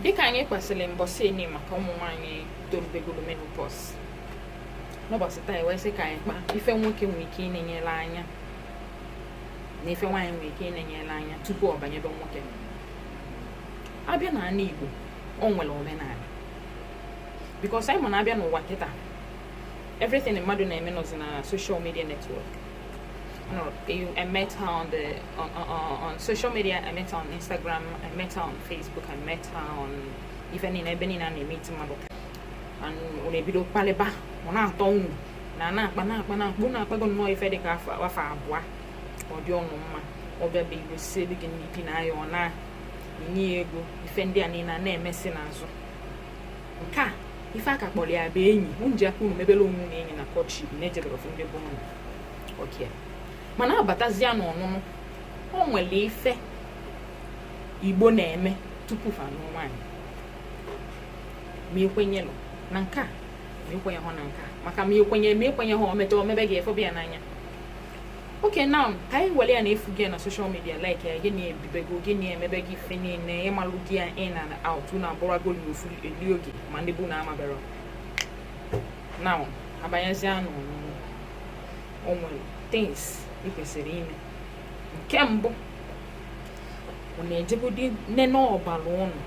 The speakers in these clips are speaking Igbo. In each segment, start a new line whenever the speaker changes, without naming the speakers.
dịka anyị kwesịrị mbọsị enyi maka ụmụ nwaanyị torubegoro menopause n'ụbọchị taa wee sị ka anyị kpaa ife nwoke nwere ike ịnenyere anya na ife nwaanyị nwere ike ịnenyere anya tupu ọ banyebe nwoke. Abịa na ala Igbo o nwere omenala because anyị ma na abịa n'ụwa kịta everything mmadụ na-eme nọzi na social media network. I met her on social media. I met her on Instagram. I met her on Facebook. I met her on even in Ebony and I meet mmadụ. And when I bido paleba, when I told na akpago no ife dị ka afọ abụọ ọ dị ọnụ mma ọ bịa bụ Igbo si begin ipi na ya ọ na inye ego ife ndị a niile na-emesi n'azụ nke a ife aka kpọrọ ya bụ enyi unji aka unu mebele onwe na enyi na courtship na-ejebere ofu ndị bụ unu okay. Mana abatazia n'ọnụnụ o nwere ife Igbo na-eme tupu fa anụ nwaanyị ma ekwenyelụ na nke a ma ekwenye hụ na nke a maka ma ekwenye hụ omete omebe gị efobia n'anya. Okay, now ka anyị were ya na-efu gị na social media like ya gịnị ebibego gịnị emebe gị ife niile ịmalụ gị ya in and out na abụrago n'ofu eli oge ma ndị bụ na amabero. Now abanyezi anụ o nwere things ị kwesịrị ime. Nke mbụ ọ na-ejebudi nene ọbara ụnụ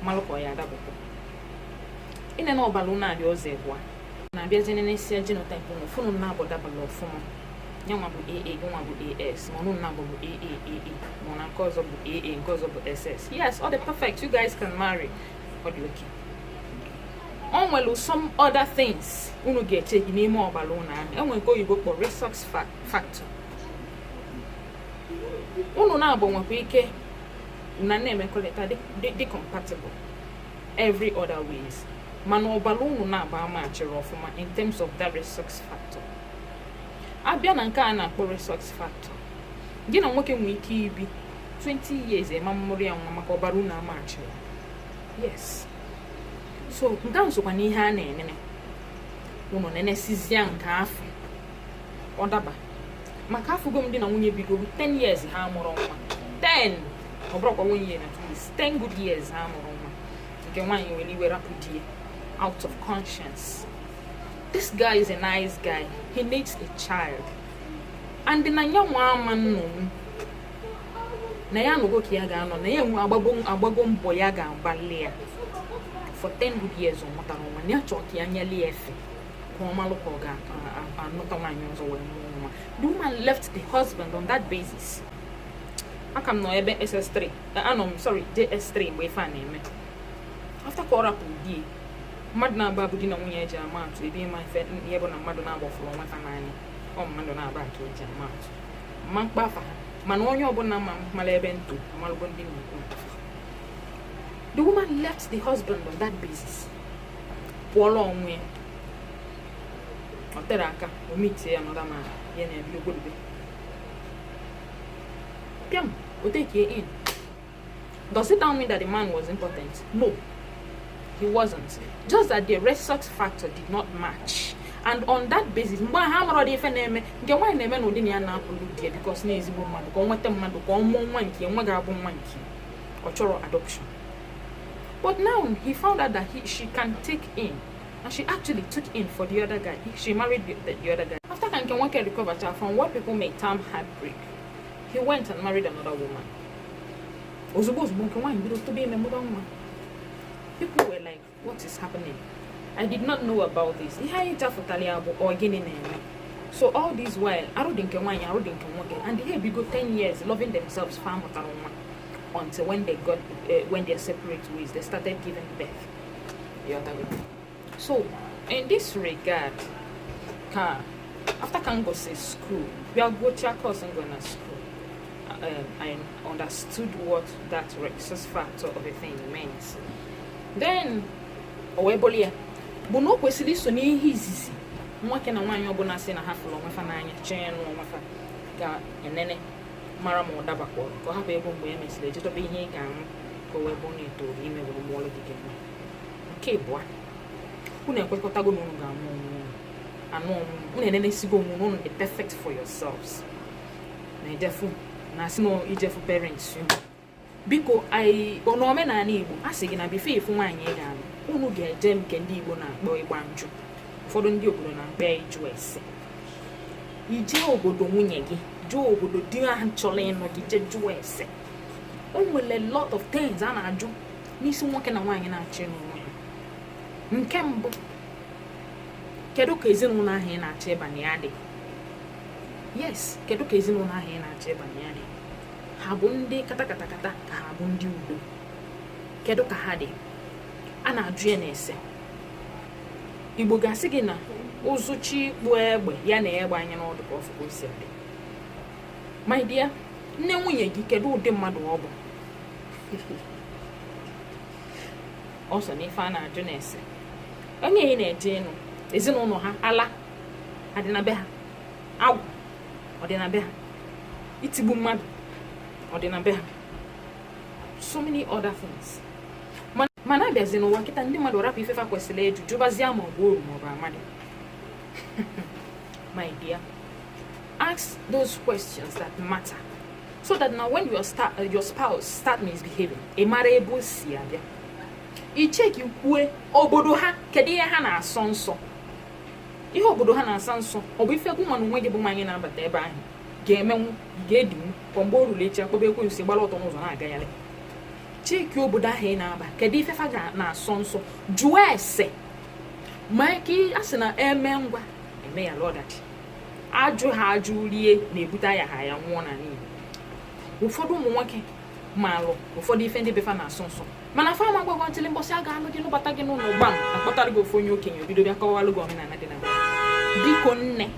malụ ka ọ ya adabụkwa inene ọbara ụnụ adị ọzọ ebụa na-abịazi nene si genotype ụnụ fụnụ na-abụ dabala ọfụma nyanwa bụ AA gụnwa bụ AS ma ọnụ na-abụ bụ AAAA ma na nke ọzọ bụ AA nke ọzọ bụ SS. Yes, all the perfect, you guys can marry. Ọ dị okay. O nwere some other things unu ga-echeki n'ime ọbara ụnụ ahụ. Enwere nke oyibo kpọrọ resource factor. Unu na-abụ nwekwa ike na na-emekọrịta dị compatible every other ways. Mana ọbara unu na-aba amachiri ọfụma in terms of that resource factor. Abịa na nke a na-akpọ resource factor. Gị na nwoke nwere ike ibi 20 years ema mmụrụ ya nwa maka ọbara unu amachiri. Yes. So nke nsokwa n'ihe a na-enene unu nenesizia nke afọ ọ daba maka afụgo m dị na nwunye bigoro 10 years ha mụrụ nwa 10 ọ bụrụkwa nwunye na 10 good years ha mụrụ nwa nke nwaanyị nwere iwe rapụ di out of conscience. This guy is a nice guy. He needs a child. And na ya nwa ama nnụnụ na ya nụgo ka ya ga-anọ na ya nwe agbago mbọ ya ga-agbalị ya for 10 good years ọ mụtara nwa na ya chọọ ka ya nyeli ya efe ka ọ malụ ka ọ ga-anụta nwaanyị ọzọ wee mụọ nwa. The woman left the husband on that basis. Aka m nọ ebe SS3 JS3 mgbe ife a na-eme after ka ọ rapụrụ di mmadụ na-agba abụ di na nwunye eji ama atụ ebe ịma ihe bụ na mmadụ na-agbafuru onwe fa n'anya ọ mmadụ na-agba ka eji ama atụ ma mkpafa mana onye ọbụla mara ebe ntụ amalụgo ndị na-ekwu. The woman left the husband on that basis. Pụọla onwe ya ọ tere aka o mitie ya nọda ma ya na-ebi ogologo piam o take in. Does it tell me that the man was impotent? No, he wasn't. Just that the resource factor did not match. And on that basis, mgbe ha mara dị ife na-eme nke nwaanyị na-eme n'ụdị na ya na-apụrụ di because na ezigbo mmadụ ka ọ nweta mmadụ ka ọ mụọ nwa nke nwa ga-abụ nwa nke ọ chọrọ adoption. But now he found out that she can take in, and she actually took in for the other guy. She married the other guy. After can Nwanyi recover from what people may term heartbreak, he went and married another woman. People were like, what is happening? I did not know about this. So all this while, and they go 10 years loving themselves until when they're separate ways, they started giving birth the other way. So in this regard, after Kango says school, we are go to course and going to school. I understood what that resource factor of a thing meant. Then owebolia bono kwesịrị so n'ihe izizi nwoke na nwaanyị ọbụla sị na ha fụrụ onwe fa n'anya chee nụ onwe fa ga enene mara ma ọ dabakwa ka ọ hapụ ego mgbe ya mesịrị ejitobe ihe ị ga-aṅụ ka o wee bụ na etoolu ime were mụọlụ dị gị mma. Nke abụọ unu ekwekọtago na unu ga-amụ onwe anụ ọmụmụ unu enenesigo onwe unu dị perfect for yourselves na ejefu na asị na ijefu parents biko ono omenala Igbo asị gị na before ifu nwaanyị ị ga-alụ unu ga-eje nke ndị Igbo na-akpọ ịgba njụ ụfọdụ ndị obodo na-akpọ ịjụ ese ije obodo nwunye gị jụọ obodo di ahụ chọrọ ịnụ gị je jụọ ese o nwere lot of things a na-ajụ n'isi nwoke na nwaanyị na-achọ n'onwe ha. Nke mbụ, kedu ka ezinụlọ ahụ ị na-achọ ịbanye ya dị? Yes, kedu ka ezinụlọ ahụ ị na-achọ ịbanye ya dị? Ha bụ ndị kata ka ha bụ ndị udo? Kedu ka ha dị? A na-ajụ ya na-ese. Igbo ga-asị gị na ụzụchi kpụ egbe ya na egbe anya n'ọdụ ka ọfụ o si dị. My dear, nne nwunye gị kedu ụdị mmadụ ọ bụ? Ọsọ n'ife a na-ajụ na-ese. Onye ị na-eje ịnụ ezinụlọ ha ala adị na be ha, agwụ ọ dị na be ha, itigbu mmadụ ọ dị na be ha, so many other things. Mana abịazi n'ụwa nkịta ndị mmadụ rapụ ifefa kwesịrị eju jụbazie ma ọ bụ oru ma ọ bụ amadi. My dear, ask those questions that matter so that now when your spouse start misbehaving, ị mara ebe o si abịa. I check kwue obodo ha kedu ihe ha na-asọ nsọ. Ihe obodo ha na-asa nsọ ọ bụ ife gụnwa na onwe gị bụ nwanyị na-abata ebe ahụ ga-emenwu ga-edinwu kwa mgbe o ruru echi akpọba ekwensu gbara ọtọ n'ụzọ na-agagharị. Cheki obodo ahụ ị na-aba kedu ife fa na-asọ nsọ, jụọ ese. Ma ike asị na eme ngwa eme ya lọdachi, ajụ ha ajụ rie na-ebute ya ha ya nwụọ na n'ihi. Ụfọdụ ụmụ nwoke maalụ ụfọdụ ife ndị befa na-asọ nsọ mana fa ma gwagwa ntịlị mbọsị a ga-alụ gị lụbata gị n'ụlọ gbam akpọtara gị ofu onye okenye obido bịa kọwalụ gị omenala dị na be. Biko nne,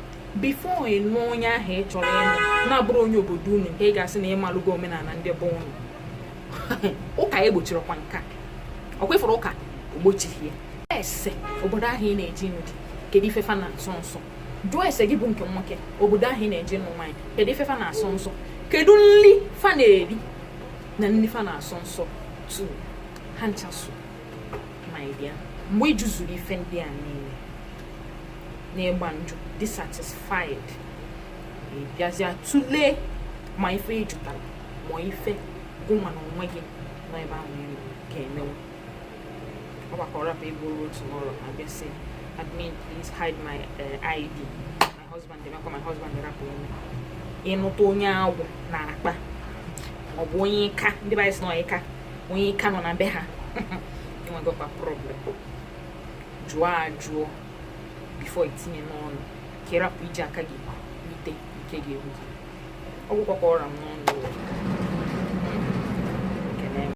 bifo ị nụọ onye ahụ ị chọrọ ịnụ na-abụrụ onye obodo unu nke ị ga-asị na ịmalụ gị omenala ndị be unu. Ụka egbochirọkwa nka ọ kwefụrụ ụka ogbochighị ya. Ese obodo ahụ ị na-eji ịnụ dị kedu ife fa na-asọ nsọ. Jụọ ese gị bụ nke nwoke obodo ahụ ị na-eji ịnụ nwaanyị kedu ife fa na-asọ nsọ, kedu nri fa na-eri na nri fa na-asọ nsọ tu ha nchaso. My dear, mgbe ị jụzuru ife ndị a niile na-ịgba njụ dissatisfied, ị bịazịa tụlee ma ife ị jụtara ma ife gụnwa na onwe gị nọ ebe ahụ ga-emenwu. Ọ gbakọrọ up ebe ruo tomorrow abịa sị admin please hide my ID. My husband rapụ ime ịnụta onye agwụ na-akpa ọ bụ onye ịka ndị be anyị sị na ịka onye ịka nọ na be ha enwegokwa problem. Jụọ ajụọ bifo itinye n'ọnụ ka ịrapụ iji aka gị ite nke ga-egbu gị. Ọ gwụkwakwa ọra m n'ọnụ.